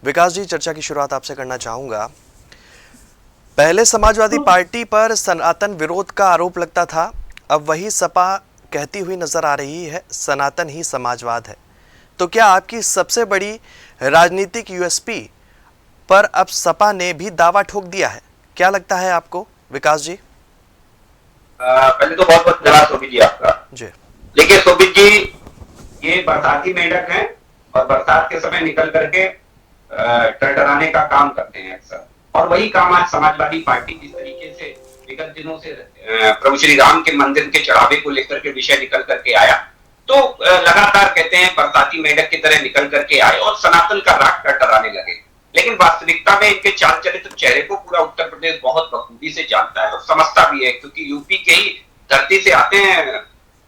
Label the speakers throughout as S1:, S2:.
S1: विकास जी, चर्चा की शुरुआत आपसे करना चाहूंगा। पहले समाजवादी पार्टी पर सनातन विरोध का आरोप लगता था, अब वही सपा कहती हुई नजर आ रही है सनातन ही समाजवाद है। तो क्या आपकी सबसे बड़ी राजनीतिक यूएसपी पर अब सपा ने भी दावा ठोक दिया है? क्या लगता है आपको विकास जी?
S2: पहले तो बहुत बहुत धन्यवाद शोभित जी आपका।
S1: जी
S2: देखिए शोभित जी, ये बरसाती मेंढक हैं और बरसात के समय निकल करके टरटराने का काम करते हैं अक्सर, और वही काम आज समाजवादी पार्टी जिस तरीके से विगत दिनों से प्रभु श्री राम के मंदिर के चढ़ावे को लेकर के विषय निकल करके आया, तो लगातार कहते हैं बरसाती मेंढक की तरह निकल करके आए और सनातन का राग टरटराने लगे। लेकिन वास्तविकता में इनके चाल चरित्र चेहरे को पूरा उत्तर प्रदेश बहुत बखूबी से जानता है और समझता भी है, क्योंकि यूपी के ही धरती से आते हैं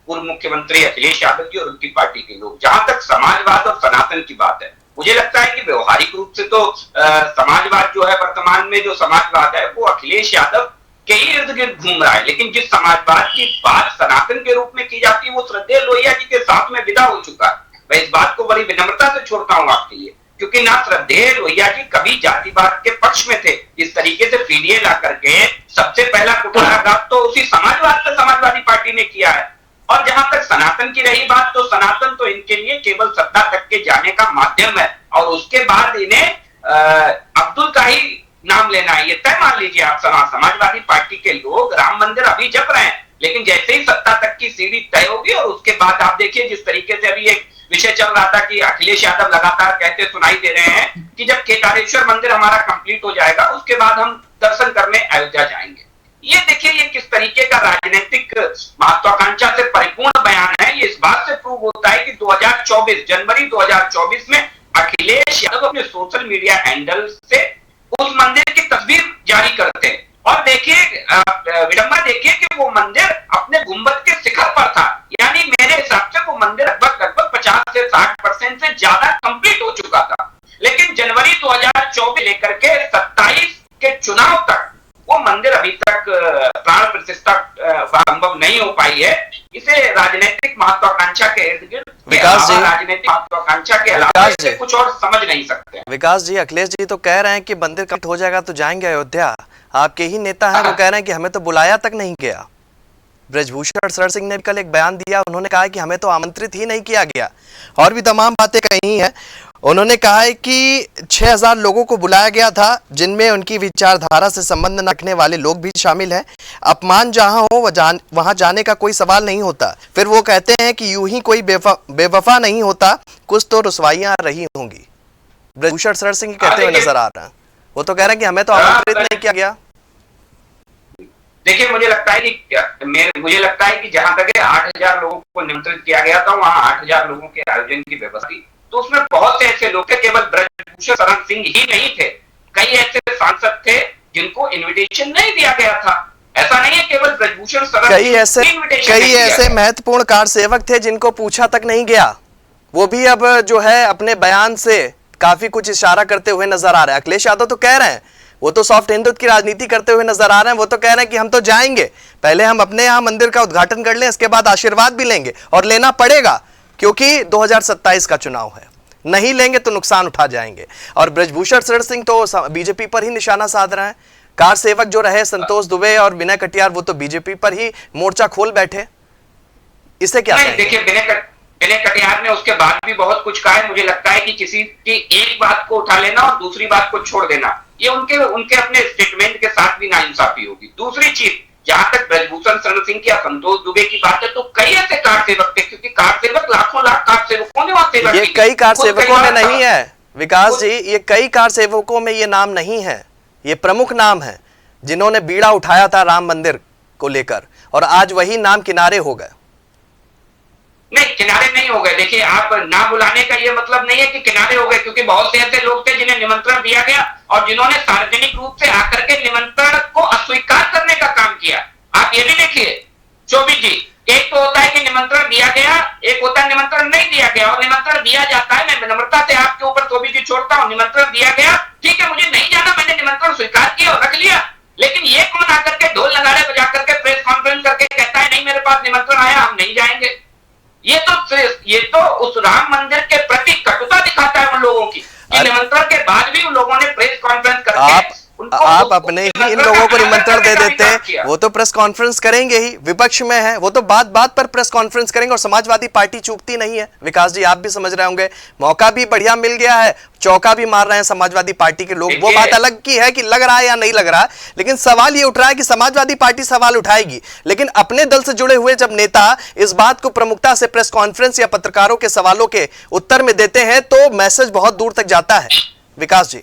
S2: पूर्व मुख्यमंत्री अखिलेश यादव जी और उनकी पार्टी के लोग। जहां तक समाजवाद और सनातन की बात है, मुझे लगता है कि व्यवहारिक रूप से तो समाजवाद जो है, वर्तमान में जो समाजवाद है वो अखिलेश यादव के ही इर्द गिर्द घूम रहा है। लेकिन जिस समाजवाद की बात सनातन के रूप में की जाती है वो श्रद्धेय लोहिया जी के साथ में विदा हो चुका है। मैं इस बात को बड़ी विनम्रता से छोड़ता हूँ आपके लिए, क्योंकि ना श्रद्धेय लोहिया जी कभी जातिवाद के पक्ष में थे। इस तरीके से पीडीए ला करके सबसे पहला कुठाराघात तो उसी समाजवाद पर समाजवादी पार्टी ने किया है। और जहां तक सनातन की रही बात, तो सनातन तो इनके लिए केवल सत्ता तक के जाने का माध्यम है, और उसके बाद इन्हें अब्दुल का ही नाम लेना है। ये तय मान लीजिए आप, समाजवादी पार्टी के लोग राम मंदिर अभी जप रहे हैं, लेकिन जैसे ही सत्ता तक की सीढ़ी तय होगी और उसके बाद आप देखिए जिस तरीके से अभी एक विषय चल रहा था कि अखिलेश यादव लगातार कहते सुनाई दे रहे हैं कि जब केदारेश्वर मंदिर हमारा कंप्लीट हो जाएगा उसके बाद हम दर्शन करने अयोध्या जाएंगे। ये देखिए ये किस तरीके का राजनीतिक महत्वाकांक्षा से परिपूर्ण बयान है। ये इस बात से प्रूव होता है कि 2024 जनवरी 2024 में अखिलेश यादव अपने सोशल मीडिया हैंडल से उस मंदिर की तस्वीर जारी करते हैं, और देखिए विडंबना देखिए कि वो मंदिर अपने गुंबद के शिखर पर था। यानी मेरे हिसाब से वो मंदिर लगभग 50 से 60% से ज्यादा कंप्लीट हो चुका था। लेकिन जनवरी 2024 लेकर के 27 के चुनाव तक वो मंदिर अभी तक प्राण प्रतिष्ठा संभव नहीं हो पाई है। इसे राजनीतिक महत्वाकांक्षा के इर्द गिर्द,
S1: विकास जी,
S2: राजनीतिक महत्वाकांक्षा के अलावा इसे कुछ और समझ नहीं सकते।
S1: विकास जी, अखिलेश जी तो कह रहे हैं कि मंदिर कंप्लीट हो जाएगा तो जाएंगे अयोध्या। आपके ही नेता हैं, वो कह रहे हैं कि हमें तो बुलाया तक नहीं गया। ब्रजभूषण शरण सिंह ने कल एक बयान दिया, उन्होंने कहा कि हमें तो आमंत्रित ही नहीं किया गया, और भी तमाम बातें कही हैं। उन्होंने कहा है कि 6000 लोगों को बुलाया गया था, जिनमें उनकी विचारधारा से संबंध न रखने वाले लोग भी शामिल हैं। अपमान जहां हो वहां जाने का कोई सवाल नहीं होता। फिर वो कहते हैं कि यूं ही कोई बेवफा नहीं होता, कुछ तो रुसवाइयां रही होंगी। ब्रजभूषण शरण सिंह कहते हुए नजर आ रहे हैं। वो तो कह रहे हैं कि हमें तो आमंत्रित नहीं किया गया।
S2: देखिए मुझे लगता है कि जहां तक 8000 लोगों को निमंत्रित किया गया था, वहां 8000 लोगों के आयोजन की व्यवस्था थी, तो उसमें बहुत से ऐसे लोग थे, केवल ब्रजभूषण शरण सिंह ही नहीं थे, कई ऐसे सांसद थे जिनको इनविटेशन नहीं दिया गया था। ऐसा नहीं है केवल ब्रजभूषण शरण,
S1: कई ऐसे महत्वपूर्ण कार्यसेवक थे जिनको पूछा तक नहीं गया। वो भी अब जो है अपने बयान से काफी कुछ इशारा करते हुए नजर आ रहे हैं। अखिलेश यादव तो कह रहे हैं, वो तो सॉफ्ट हिंदुत्व की राजनीति करते हुए नजर आ रहे हैं। वो तो कह रहे हैं कि हम तो जाएंगे, पहले हम अपने यहाँ मंदिर का उद्घाटन कर लें, इसके बाद आशीर्वाद भी लेंगे, और लेना पड़ेगा क्योंकि 2027 का चुनाव है, नहीं लेंगे तो नुकसान उठा जाएंगे। और ब्रजभूषण शरण सिंह तो बीजेपी पर ही निशाना साध रहे हैं। कार सेवक जो रहे संतोष दुबे और विनय कटियार, वो तो बीजेपी पर ही मोर्चा खोल बैठे। इसे क्या
S2: देखिए विनय कटियार ने उसके बाद भी बहुत कुछ कहा है। मुझे लगता है कि किसी की एक बात को उठा लेना और दूसरी बात को छोड़ देना, ये उनके अपने स्टेटमेंट के साथ भी नाइंसाफी होगी। दूसरी चीज, जहां तक ब्रजभूषण शरण सिंह की संतोष दुबे की बात है, तो कई ऐसे कार सेवक थे, क्योंकि कार सेवक लाखों लाख कार सेवकों ने वहां सेवा की।
S1: ये कई कार सेवकों में नहीं है विकास जी, ये कई कार सेवकों में ये नाम नहीं है, ये प्रमुख नाम है जिन्होंने बीड़ा उठाया था राम मंदिर को लेकर, और आज वही नाम किनारे हो गए।
S2: नहीं, किनारे नहीं हो गए। देखिए आप ना बुलाने का ये मतलब नहीं है कि किनारे हो गए, क्योंकि बहुत से ऐसे लोग थे जिन्हें निमंत्रण दिया गया और जिन्होंने सार्वजनिक रूप से आकर के निमंत्रण को अस्वीकार करने का काम किया। आप ये भी देखिए शोभित जी, एक तो होता है कि निमंत्रण दिया गया, एक होता है निमंत्रण नहीं दिया गया। और निमंत्रण दिया जाता है, मैं विनम्रता से आपके ऊपर शोभित जी छोड़ता हूँ, निमंत्रण दिया गया, ठीक है, मुझे नहीं जाना, मैंने निमंत्रण स्वीकार किया और रख लिया। लेकिन ये कौन आकर के ढोल नगाड़े बजा करके प्रेस कॉन्फ्रेंस करके कहता है नहीं मेरे पास निमंत्रण आया, हम नहीं जाएंगे। ये तो उस राम मंदिर के प्रति कटुता दिखाता है उन लोगों की, कि निमंत्रण के बाद
S1: आप अपने ही इन लोगों को निमंत्रण दे देते हैं, वो तो प्रेस कॉन्फ्रेंस करेंगे ही, विपक्ष में है वो तो बात बात पर प्रेस कॉन्फ्रेंस करेंगे। और समाजवादी पार्टी चूकती नहीं है, विकास जी आप भी समझ रहे होंगे, मौका भी बढ़िया मिल गया है, चौका भी मार रहे हैं समाजवादी पार्टी के लोग। वो बात अलग की है कि लग रहा है या नहीं लग रहा है, लेकिन सवाल ये उठ रहा है कि समाजवादी पार्टी सवाल उठाएगी, लेकिन अपने दल से जुड़े हुए जब नेता इस बात को प्रमुखता से प्रेस कॉन्फ्रेंस या पत्रकारों के सवालों के उत्तर में देते हैं तो मैसेज बहुत दूर तक जाता है। विकास जी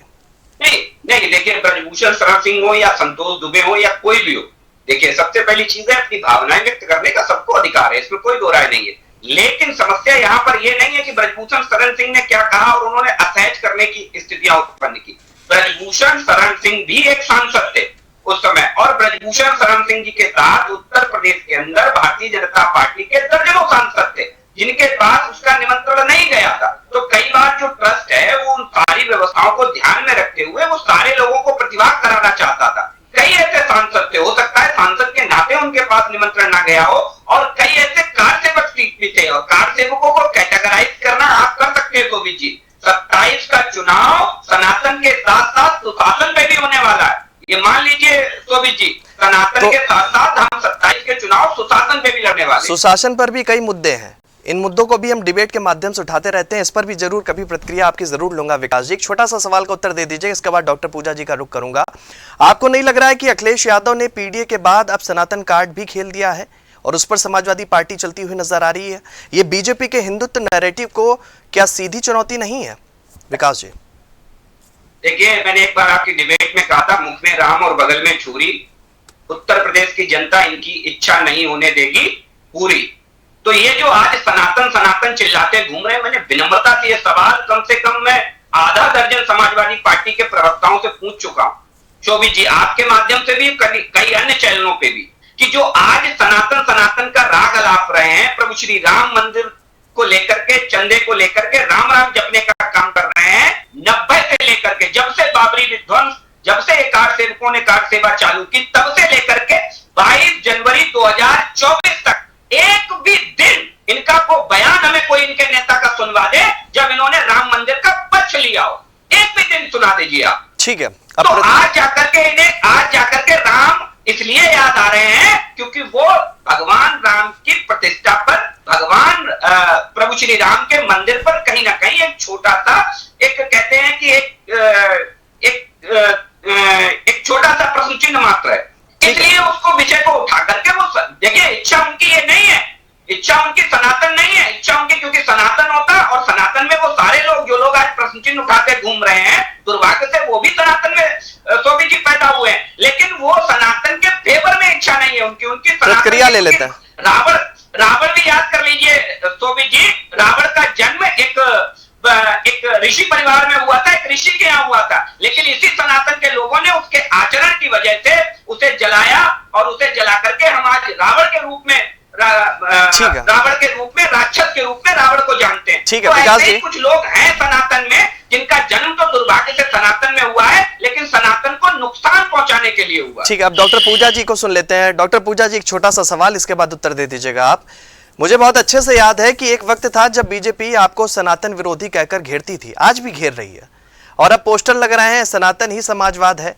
S2: नहीं नहीं, देखिए ब्रजभूषण शरण सिंह हो या संतोष दुबे हो या कोई भी हो, देखिए सबसे पहली चीज है अपनी भावनाएं व्यक्त करने का सबको अधिकार है, इसमें कोई दो राय नहीं है। लेकिन समस्या यहाँ पर यह नहीं है कि ब्रजभूषण शरण सिंह ने क्या कहा और उन्होंने असहज करने की स्थितियां उत्पन्न की। ब्रजभूषण शरण सिंह भी एक सांसद थे उस समय, और ब्रजभूषण शरण सिंह जी के साथ उत्तर प्रदेश के अंदर भारतीय जनता पार्टी के दर्जनों सांसद थे जिनके पास उसका निमंत्रण नहीं गया था। तो कई बार जो ट्रस्ट है वो उन सारी व्यवस्थाओं को ध्यान में रखते हुए वो सारे लोगों को प्रतिभाग कराना चाहता था। कई ऐसे सांसद थे, हो सकता है सांसद के नाते उनके पास निमंत्रण ना गया हो, और कई ऐसे कार सेवक भी थे, और कार सेवकों को कैटेगराइज करना आप कर सकते हैं शोभित जी। 27 का चुनाव सनातन के साथ साथ सुशासन पे भी होने वाला है, ये मान लीजिए शोभित जी, सनातन के साथ साथ हम 27 के चुनाव सुशासन पे भी लड़ने वाले।
S1: सुशासन पर भी कई मुद्दे हैं, इन मुद्दों को भी हम डिबेट के माध्यम से उठाते रहते हैं, इस पर भी जरूर कभी प्रतिक्रिया आपकी जरूर लूंगा। विकास जी एक छोटा सा सवाल का उत्तर दे दीजिए, इसके बाद डॉक्टर पूजा जी का रुख करूंगा। आपको नहीं लग रहा है कि अखिलेश यादव ने पीडीए के बाद अब सनातन कार्ड भी खेल दिया है और उस पर समाजवादी पार्टी चलती हुई नजर आ रही है? ये बीजेपी के हिंदुत्व नैरेटिव को क्या सीधी चुनौती नहीं है? विकास जी
S2: देखिए, मैंने एक बार आपकी डिबेट में कहा था, मुख में राम और बगल में छुरी, उत्तर प्रदेश की जनता इनकी इच्छा नहीं होने देगी पूरी। तो ये जो आज सनातन सनातन चिल्लाते घूम रहे हैं, मैंने विनम्रता से ये सवाल कम से कम मैं आधा दर्जन समाजवादी पार्टी के प्रवक्ताओं से पूछ चुका हूं, शोभित जी आपके माध्यम से भी, कई अन्य चैनलों पे भी, कि जो आज सनातन सनातन का राग अलाप रहे हैं, प्रभु श्री राम मंदिर को लेकर के, चंदे को लेकर के राम राम जपने का काम कर रहे हैं, 90 से लेकर के, जब से बाबरी विध्वंस, जब से कार सेवकों ने कार सेवा चालू की, तब से लेकर के 22 जनवरी 2024 तक एक भी दिन इनका को बयान हमें कोई इनके नेता का सुनवा दे जब इन्होंने राम मंदिर का पक्ष लिया हो, एक भी दिन सुना दीजिए आप।
S1: ठीक है,
S2: तो आज जाकर के राम इसलिए याद आ रहे हैं क्योंकि वो भगवान राम की प्रतिष्ठा पर, भगवान प्रभु श्री राम के मंदिर पर कहीं ना कहीं एक छोटा सा, एक कहते हैं कि एक छोटा सा प्रश्न चिन्ह मात्र है, इसलिए उसको विषय को उठा करके वो, देखिए इच्छा उनकी ये नहीं है, इच्छा उनकी सनातन नहीं है, इच्छा उनकी, क्योंकि सनातन होता और सनातन में वो सारे लोग जो लोग आज प्रश्न चिन्ह उठाते घूम रहे हैं, दुर्भाग्य से वो भी सनातन में शोभित जी पैदा हुए हैं, लेकिन वो सनातन के फेवर में इच्छा नहीं है उनकी
S1: प्रतिक्रिया ले लेते हैं।
S2: रावण भी याद कर लीजिए शोभित जी, रावण का जन्म एक ऋषि परिवार में हुआ था, एक ऋषि के यहाँ हुआ था, लेकिन इसी सनातन के लोगों ने उसके आचरण की वजह से उसे जलाया, और उसे जला करके हम आज रावण के रूप में, रावण के रूप में, राक्षस के रूप में रावण को जानते हैं।
S1: ठीक है,
S2: तो
S1: विकास
S2: ऐसे
S1: जी
S2: कुछ लोग हैं सनातन में जिनका जन्म तो दुर्भाग्य से सनातन में हुआ है, लेकिन सनातन को नुकसान पहुंचाने के लिए हुआ।
S1: ठीक है, अब डॉक्टर पूजा जी को सुन लेते हैं। डॉक्टर पूजा जी एक छोटा सा सवाल, इसके बाद उत्तर दे दीजिएगा आप। मुझे बहुत अच्छे से याद है कि एक वक्त था जब बीजेपी आपको सनातन विरोधी कहकर घेरती थी, आज भी घेर रही है, और अब पोस्टर लग रहे हैं सनातन ही समाजवाद है।